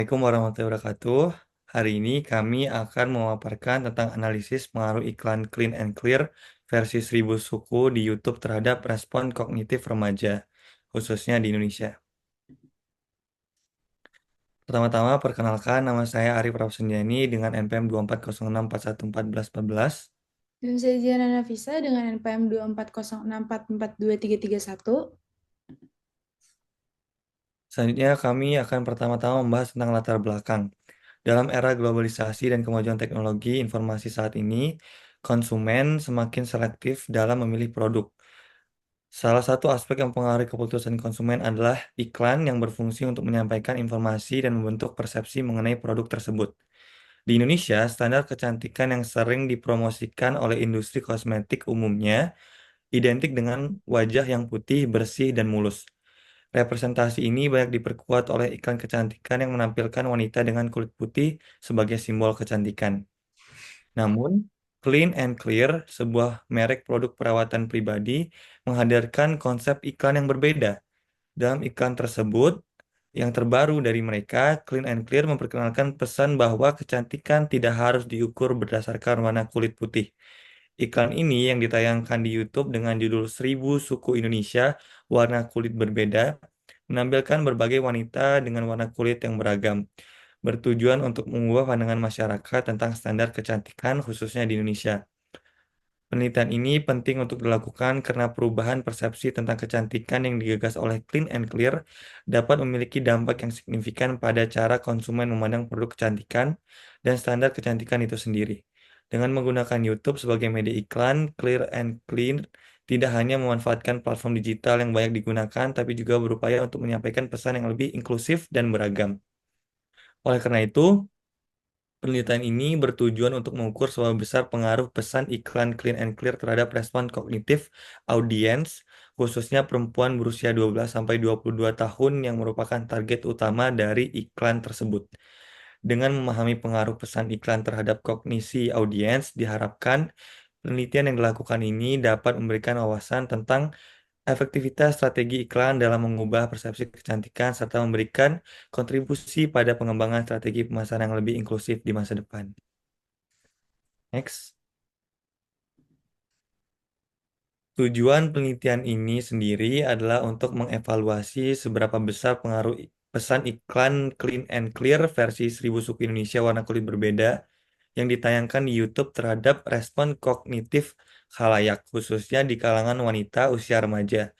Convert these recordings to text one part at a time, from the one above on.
Assalamualaikum warahmatullahi wabarakatuh. Hari ini kami akan memaparkan tentang analisis pengaruh iklan Clean and Clear versi 1000 suku di YouTube terhadap respon kognitif remaja, khususnya di Indonesia. Pertama-tama, perkenalkan nama saya Arif Rafsanjani dengan NPM 2406411414. Dan saya Diana Nafisa dengan NPM 2406442331. Selanjutnya, kami akan pertama-tama membahas tentang latar belakang. Dalam era globalisasi dan kemajuan teknologi informasi saat ini, konsumen semakin selektif dalam memilih produk. Salah satu aspek yang mempengaruhi keputusan konsumen adalah iklan yang berfungsi untuk menyampaikan informasi dan membentuk persepsi mengenai produk tersebut. Di Indonesia, standar kecantikan yang sering dipromosikan oleh industri kosmetik umumnya identik dengan wajah yang putih, bersih, dan mulus. Representasi ini banyak diperkuat oleh iklan kecantikan yang menampilkan wanita dengan kulit putih sebagai simbol kecantikan. Namun, Clean and Clear, sebuah merek produk perawatan pribadi, menghadirkan konsep iklan yang berbeda. Dalam iklan tersebut, yang terbaru dari mereka, Clean and Clear memperkenalkan pesan bahwa kecantikan tidak harus diukur berdasarkan warna kulit putih. Iklan ini yang ditayangkan di YouTube dengan judul 1000 Suku Indonesia, Warna Kulit Berbeda, menampilkan berbagai wanita dengan warna kulit yang beragam, bertujuan untuk mengubah pandangan masyarakat tentang standar kecantikan khususnya di Indonesia. Penelitian ini penting untuk dilakukan karena perubahan persepsi tentang kecantikan yang digagas oleh Clean and Clear dapat memiliki dampak yang signifikan pada cara konsumen memandang produk kecantikan dan standar kecantikan itu sendiri. Dengan menggunakan YouTube sebagai media iklan, Clear and Clean tidak hanya memanfaatkan platform digital yang banyak digunakan, tapi juga berupaya untuk menyampaikan pesan yang lebih inklusif dan beragam. Oleh karena itu, penelitian ini bertujuan untuk mengukur seberapa besar pengaruh pesan iklan Clean and Clear terhadap respon kognitif audiens, khususnya perempuan berusia 12-22 tahun yang merupakan target utama dari iklan tersebut. Dengan memahami pengaruh pesan iklan terhadap kognisi audiens, diharapkan penelitian yang dilakukan ini dapat memberikan wawasan tentang efektivitas strategi iklan dalam mengubah persepsi kecantikan serta memberikan kontribusi pada pengembangan strategi pemasaran yang lebih inklusif di masa depan. Next. Tujuan penelitian ini sendiri adalah untuk mengevaluasi seberapa besar pengaruh pesan iklan Clean and Clear versi 1000 suku Indonesia warna kulit berbeda yang ditayangkan di YouTube terhadap respon kognitif khalayak, khususnya di kalangan wanita usia remaja.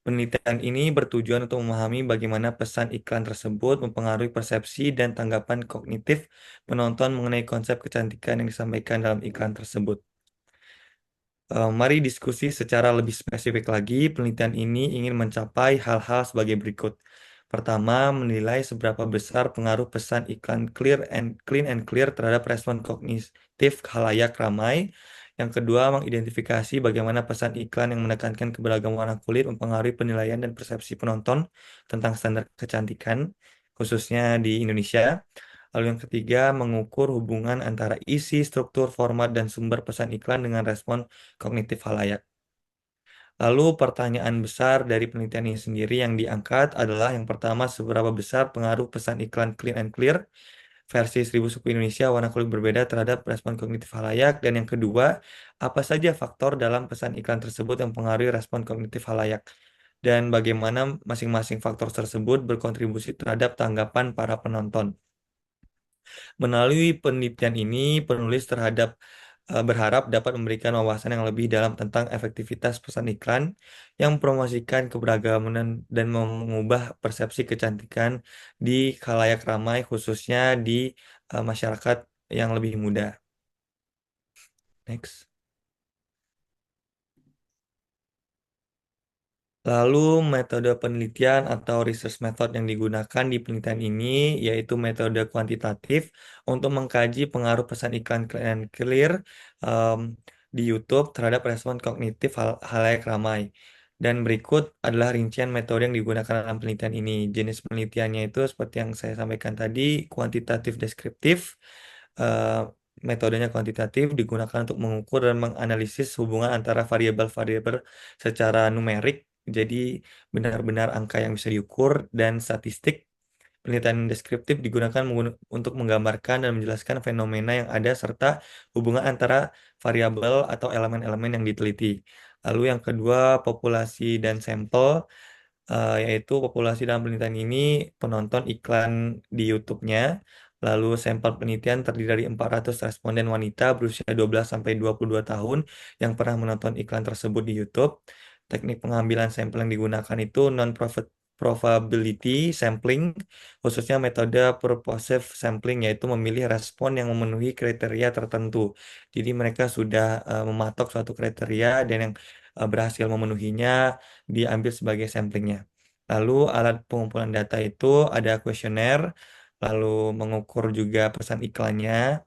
Penelitian ini bertujuan untuk memahami bagaimana pesan iklan tersebut mempengaruhi persepsi dan tanggapan kognitif penonton mengenai konsep kecantikan yang disampaikan dalam iklan tersebut. Mari diskusi secara lebih spesifik lagi. Penelitian ini ingin mencapai hal-hal sebagai berikut. Pertama, menilai seberapa besar pengaruh pesan iklan Clean and Clear terhadap respon kognitif khalayak ramai. Yang kedua, mengidentifikasi bagaimana pesan iklan yang menekankan keberagaman warna kulit mempengaruhi penilaian dan persepsi penonton tentang standar kecantikan, khususnya di Indonesia. Lalu yang ketiga, mengukur hubungan antara isi, struktur, format, dan sumber pesan iklan dengan respon kognitif halayak. Lalu pertanyaan besar dari penelitian ini sendiri yang diangkat adalah yang pertama, seberapa besar pengaruh pesan iklan Clean and Clear versi 1000 suku Indonesia warna kulit berbeda terhadap respon kognitif halayak. Dan yang kedua, apa saja faktor dalam pesan iklan tersebut yang mempengaruhi respon kognitif halayak. Dan bagaimana masing-masing faktor tersebut berkontribusi terhadap tanggapan para penonton. Melalui penelitian ini, penulis berharap dapat memberikan wawasan yang lebih dalam tentang efektivitas pesan iklan yang mempromosikan keberagaman dan mengubah persepsi kecantikan di khalayak ramai, khususnya di masyarakat yang lebih muda. Next. Lalu metode penelitian atau research method yang digunakan di penelitian ini yaitu metode kuantitatif untuk mengkaji pengaruh pesan iklan Clean and Clear um, di YouTube terhadap respon kognitif halayak ramai. Dan berikut adalah rincian metode yang digunakan dalam penelitian ini. Jenis penelitiannya itu seperti yang saya sampaikan tadi, kuantitatif deskriptif. Uh, Metodenya kuantitatif digunakan untuk mengukur dan menganalisis hubungan antara variabel-variabel secara numerik, jadi benar-benar angka yang bisa diukur, dan statistik Penelitian deskriptif digunakan untuk menggambarkan dan menjelaskan fenomena yang ada serta hubungan antara variabel atau elemen-elemen yang diteliti. Lalu yang kedua, populasi dan sampel, yaitu populasi dalam penelitian ini penonton iklan di YouTube-nya. Lalu sampel penelitian terdiri dari 400 responden wanita berusia 12 sampai 22 tahun yang pernah menonton iklan tersebut di YouTube. Teknik pengambilan sampel yang digunakan itu probability sampling, khususnya metode purposive sampling, yaitu memilih respon yang memenuhi kriteria tertentu. Jadi mereka sudah mematok suatu kriteria dan yang berhasil memenuhinya diambil sebagai samplingnya. Lalu alat pengumpulan data itu ada kuesioner, lalu mengukur juga pesan iklannya,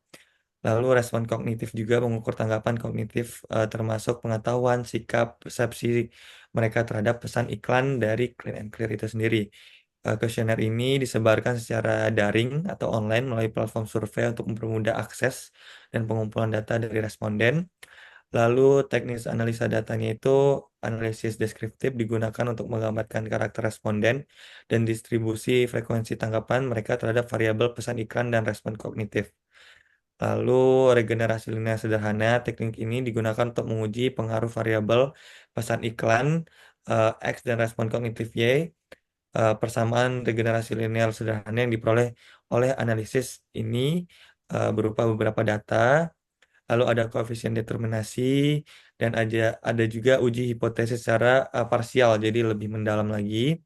lalu respon kognitif juga mengukur tanggapan kognitif termasuk pengetahuan, sikap, persepsi mereka terhadap pesan iklan dari Clean and Clear itu sendiri. Kuesioner ini disebarkan secara daring atau online melalui platform survei untuk mempermudah akses dan pengumpulan data dari responden. Lalu teknis analisa datanya itu analisis deskriptif digunakan untuk menggambarkan karakter responden dan distribusi frekuensi tanggapan mereka terhadap variabel pesan iklan dan respon kognitif. Lalu regenerasi linear sederhana, teknik ini digunakan untuk menguji pengaruh variabel pesan iklan X dan respon kognitif Y. Persamaan regenerasi linear sederhana yang diperoleh oleh analisis ini berupa beberapa data. Lalu ada koefisien determinasi dan ada juga uji hipotesis secara parsial, jadi lebih mendalam lagi.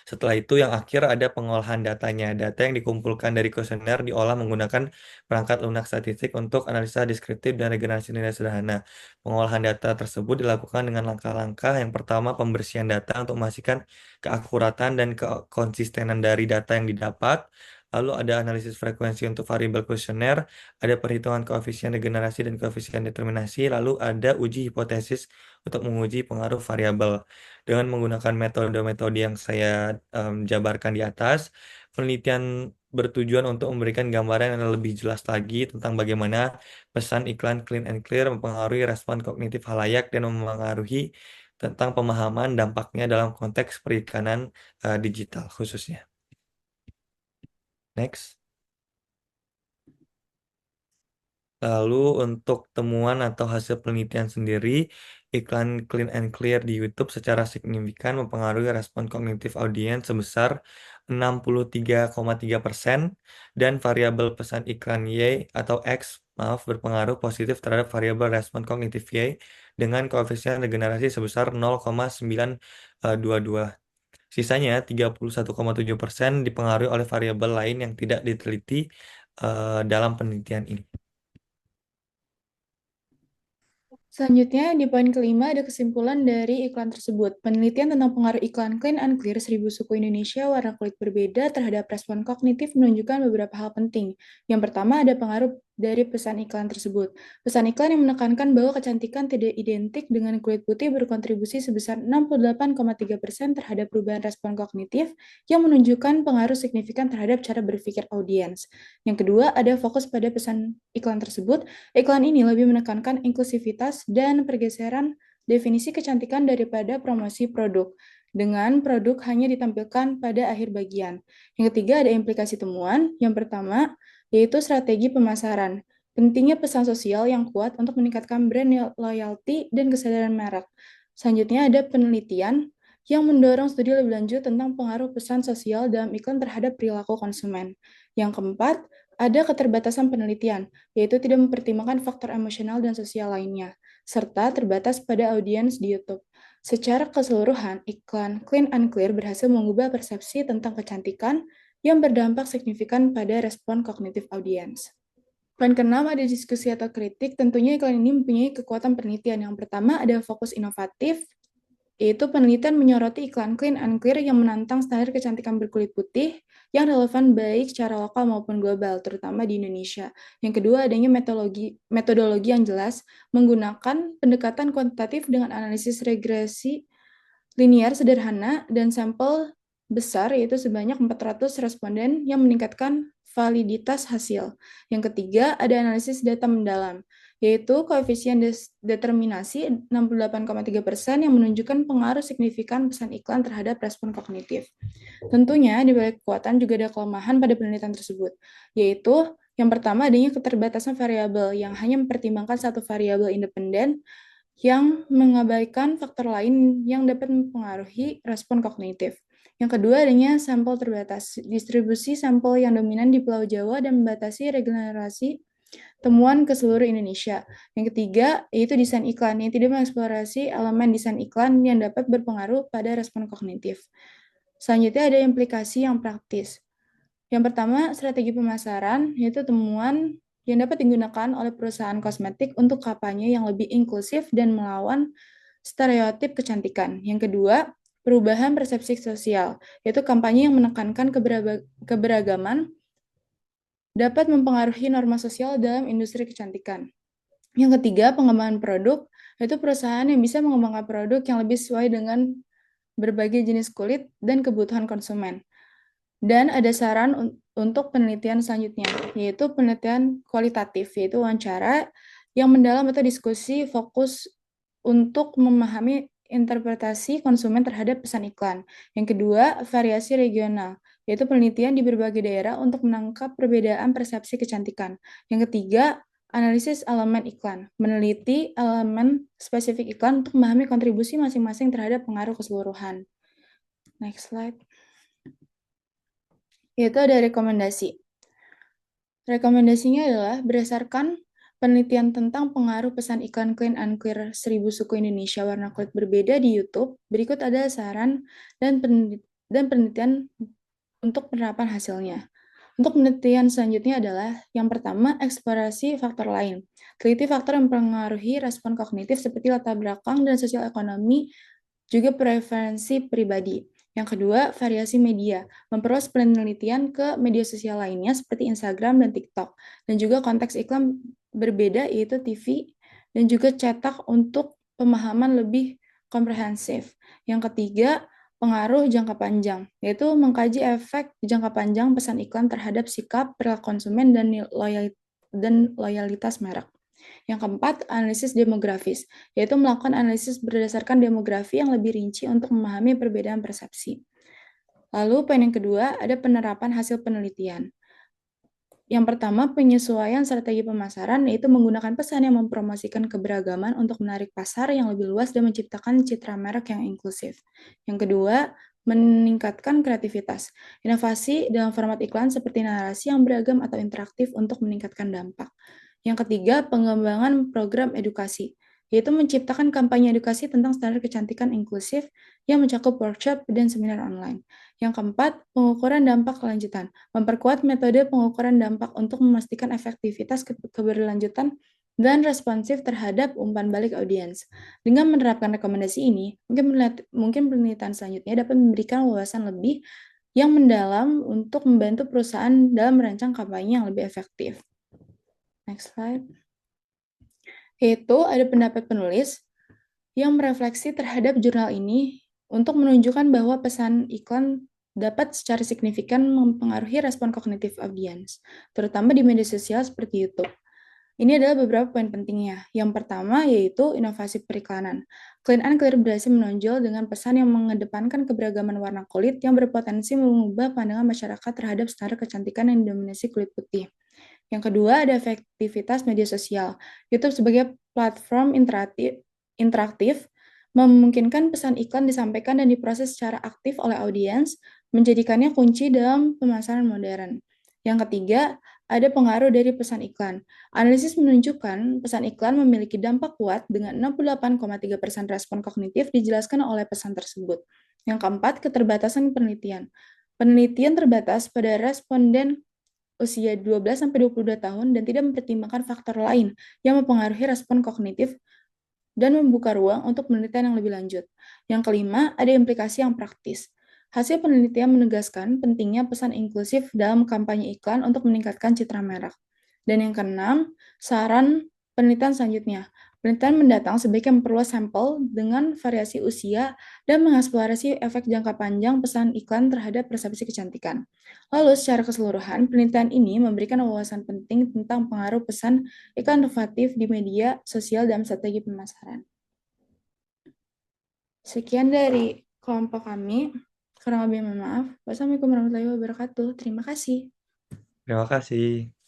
Setelah itu yang akhir ada pengolahan datanya. Data yang dikumpulkan dari kuesioner diolah menggunakan perangkat lunak statistik untuk analisa deskriptif dan regenerasi nilai sederhana. Pengolahan data tersebut dilakukan dengan langkah-langkah. Yang pertama, pembersihan data untuk memastikan keakuratan dan konsistenan dari data yang didapat. Lalu ada analisis frekuensi untuk variabel kuesioner, ada perhitungan koefisien regenerasi dan koefisien determinasi, lalu ada uji hipotesis untuk menguji pengaruh variabel. Dengan menggunakan metode-metode yang saya jabarkan di atas, penelitian bertujuan untuk memberikan gambaran yang lebih jelas lagi tentang bagaimana pesan iklan Clean and Clear mempengaruhi respon kognitif halayak dan mempengaruhi tentang pemahaman dampaknya dalam konteks perikanan digital khususnya. Next. Lalu untuk temuan atau hasil penelitian sendiri, iklan Clean and Clear di YouTube secara signifikan mempengaruhi respon kognitif audiens sebesar 63,3% dan variabel pesan iklan Y atau X, maaf, berpengaruh positif terhadap variabel respon kognitif Y dengan koefisien regenerasi sebesar 0,922. Sisanya 31,7% dipengaruhi oleh variabel lain yang tidak diteliti dalam penelitian ini. Selanjutnya, di poin kelima ada kesimpulan dari iklan tersebut. Penelitian tentang pengaruh iklan Clean and Clear 1000 suku Indonesia warna kulit berbeda terhadap respon kognitif menunjukkan beberapa hal penting. Yang pertama ada pengaruh dari pesan iklan tersebut. Pesan iklan yang menekankan bahwa kecantikan tidak identik dengan kulit putih berkontribusi sebesar 68,3% terhadap perubahan respon kognitif yang menunjukkan pengaruh signifikan terhadap cara berpikir audiens. Yang kedua, ada fokus pada pesan iklan tersebut. Iklan ini lebih menekankan inklusivitas dan pergeseran definisi kecantikan daripada promosi produk, dengan produk hanya ditampilkan pada akhir bagian. Yang ketiga, ada implikasi temuan. Yang pertama, yaitu strategi pemasaran. Pentingnya pesan sosial yang kuat untuk meningkatkan brand loyalty dan kesadaran merek. Selanjutnya, ada penelitian yang mendorong studi lebih lanjut tentang pengaruh pesan sosial dalam iklan terhadap perilaku konsumen. Yang keempat, ada keterbatasan penelitian, yaitu tidak mempertimbangkan faktor emosional dan sosial lainnya, serta terbatas pada audiens di YouTube. Secara keseluruhan, iklan Clean and Clear berhasil mengubah persepsi tentang kecantikan yang berdampak signifikan pada respon kognitif audiens. Poin keenam ada diskusi atau kritik. Tentunya iklan ini mempunyai kekuatan penelitian. Yang pertama ada fokus inovatif, yaitu penelitian menyoroti iklan Clean and Clear yang menantang standar kecantikan berkulit putih yang relevan baik secara lokal maupun global, terutama di Indonesia. Yang kedua, adanya metodologi yang jelas, menggunakan pendekatan kuantitatif dengan analisis regresi linear sederhana dan sampel besar, yaitu sebanyak 400 responden yang meningkatkan validitas hasil. Yang ketiga, ada analisis data mendalam, yaitu koefisien determinasi 68,3% yang menunjukkan pengaruh signifikan pesan iklan terhadap respon kognitif. Tentunya, di balik kekuatan juga ada kelemahan pada penelitian tersebut, yaitu yang pertama adanya keterbatasan variabel yang hanya mempertimbangkan satu variabel independen yang mengabaikan faktor lain yang dapat mempengaruhi respon kognitif. Yang kedua adanya sampel terbatas, distribusi sampel yang dominan di Pulau Jawa dan membatasi regenerasi temuan ke seluruh Indonesia. Yang ketiga, yaitu desain iklan yang tidak mengeksplorasi elemen desain iklan yang dapat berpengaruh pada respon kognitif. Selanjutnya ada implikasi yang praktis. Yang pertama, strategi pemasaran, yaitu temuan yang dapat digunakan oleh perusahaan kosmetik untuk kampanye yang lebih inklusif dan melawan stereotip kecantikan. Yang kedua, perubahan persepsi sosial, yaitu kampanye yang menekankan keberagaman dapat mempengaruhi norma sosial dalam industri kecantikan. Yang ketiga, pengembangan produk, yaitu perusahaan yang bisa mengembangkan produk yang lebih sesuai dengan berbagai jenis kulit dan kebutuhan konsumen. Dan ada saran untuk penelitian selanjutnya, yaitu penelitian kualitatif, yaitu wawancara yang mendalam atau diskusi fokus untuk memahami interpretasi konsumen terhadap pesan iklan. Yang kedua, variasi regional, yaitu penelitian di berbagai daerah untuk menangkap perbedaan persepsi kecantikan. Yang ketiga, analisis elemen iklan, meneliti elemen spesifik iklan untuk memahami kontribusi masing-masing terhadap pengaruh keseluruhan. Next slide. Yaitu ada rekomendasi. Rekomendasinya adalah berdasarkan penelitian tentang pengaruh pesan iklan Clean and Clear 1000 suku Indonesia warna kulit berbeda di YouTube. Berikut ada saran dan penelitian untuk penerapan hasilnya. Untuk penelitian selanjutnya adalah yang pertama, eksplorasi faktor lain. Teliti faktor yang mempengaruhi respon kognitif seperti latar belakang dan sosial ekonomi, juga preferensi pribadi. Yang kedua, variasi media. Memperluas penelitian ke media sosial lainnya seperti Instagram dan TikTok. Dan juga konteks iklan berbeda yaitu TV dan juga cetak untuk pemahaman lebih komprehensif. Yang ketiga, pengaruh jangka panjang, yaitu mengkaji efek jangka panjang pesan iklan terhadap sikap, perilaku konsumen, dan loyalitas merek. Yang keempat, analisis demografis, yaitu melakukan analisis berdasarkan demografi yang lebih rinci untuk memahami perbedaan persepsi. Lalu, poin yang kedua, ada penerapan hasil penelitian. Yang pertama, penyesuaian strategi pemasaran, yaitu menggunakan pesan yang mempromosikan keberagaman untuk menarik pasar yang lebih luas dan menciptakan citra merek yang inklusif. Yang kedua, meningkatkan kreativitas. Inovasi dalam format iklan seperti narasi yang beragam atau interaktif untuk meningkatkan dampak. Yang ketiga, pengembangan program edukasi, yaitu menciptakan kampanye edukasi tentang standar kecantikan inklusif yang mencakup workshop dan seminar online. Yang keempat, pengukuran dampak kelanjutan, memperkuat metode pengukuran dampak untuk memastikan efektivitas keberlanjutan dan responsif terhadap umpan balik audiens. Dengan menerapkan rekomendasi ini, mungkin penelitian selanjutnya dapat memberikan wawasan lebih yang mendalam untuk membantu perusahaan dalam merancang kampanye yang lebih efektif. Next slide. Yaitu ada pendapat penulis yang merefleksi terhadap jurnal ini untuk menunjukkan bahwa pesan iklan dapat secara signifikan mempengaruhi respon kognitif audiens, terutama di media sosial seperti YouTube. Ini adalah beberapa poin pentingnya. Yang pertama yaitu inovasi periklanan. Clean and Clear berhasil menonjol dengan pesan yang mengedepankan keberagaman warna kulit yang berpotensi mengubah pandangan masyarakat terhadap standar kecantikan yang didominasi kulit putih. Yang kedua, ada efektivitas media sosial. YouTube sebagai platform interaktif memungkinkan pesan iklan disampaikan dan diproses secara aktif oleh audiens, menjadikannya kunci dalam pemasaran modern. Yang ketiga, ada pengaruh dari pesan iklan. Analisis menunjukkan pesan iklan memiliki dampak kuat dengan 68,3% respon kognitif dijelaskan oleh pesan tersebut. Yang keempat, keterbatasan penelitian. Penelitian terbatas pada responden usia 12-22 tahun dan tidak mempertimbangkan faktor lain yang mempengaruhi respon kognitif dan membuka ruang untuk penelitian yang lebih lanjut. Yang kelima, ada implikasi yang praktis. Hasil penelitian menegaskan pentingnya pesan inklusif dalam kampanye iklan untuk meningkatkan citra merek. Dan yang keenam, saran penelitian selanjutnya. Penelitian mendatang sebaiknya memperluas sampel dengan variasi usia dan mengeksplorasi efek jangka panjang pesan iklan terhadap persepsi kecantikan. Lalu, secara keseluruhan, penelitian ini memberikan wawasan penting tentang pengaruh pesan iklan inovatif di media sosial dalam strategi pemasaran. Sekian dari kelompok kami. Kurang lebih mohon maaf. Wassalamualaikum warahmatullahi wabarakatuh. Terima kasih. Terima kasih.